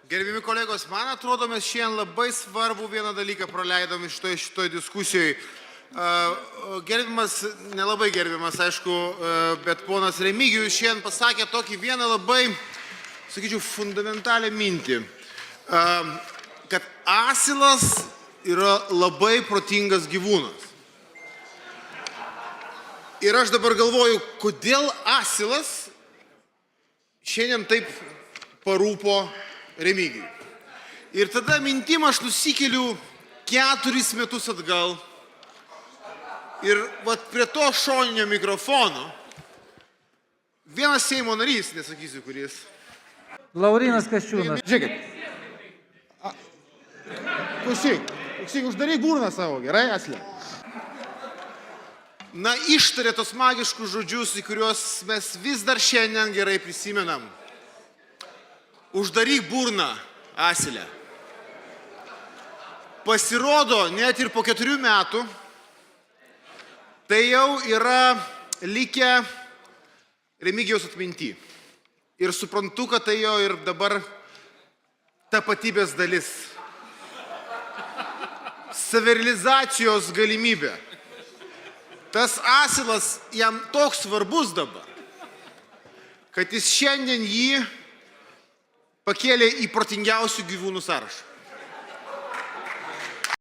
Gerbimi kolegos, man atrodo, mes šiandien labai svarbu vieną dalyką praleidom šitoj diskusijoje. Gerbimas, nelabai gerbimas, aišku, bet ponas Remigijus šiandien pasakė tokį vieną labai, sakyčiau, fundamentalią mintį, kad asilas yra labai protingas gyvūnas. Ir aš dabar galvoju, kodėl asilas šiandien taip parūpo Remigijui. Ir tada mintim aš nusikeliu 4 metus atgal ir prie to šoninio mikrofono vienas Seimo narys, nesakysiu kuris. Laurynas Kasčiūnas. Žiūrėkit. Klausyk, uždaryk burną savo, gerai, Aslė? Na, ištarė tos magiškus žodžius, į kuriuos mes vis dar šiandien gerai prisimenam. Uždaryk burną, Asilę. Pasirodo, net ir po 4 metų, tai jau yra likę Remigijaus atminty. Ir suprantu, kad tai jo ir dabar tapatybės dalis. Savirealizacijos galimybė. Tas asilas jam toks svarbus dabar, kad jis šiandien jį pakėlė į protingiausių gyvūnų sąrašą.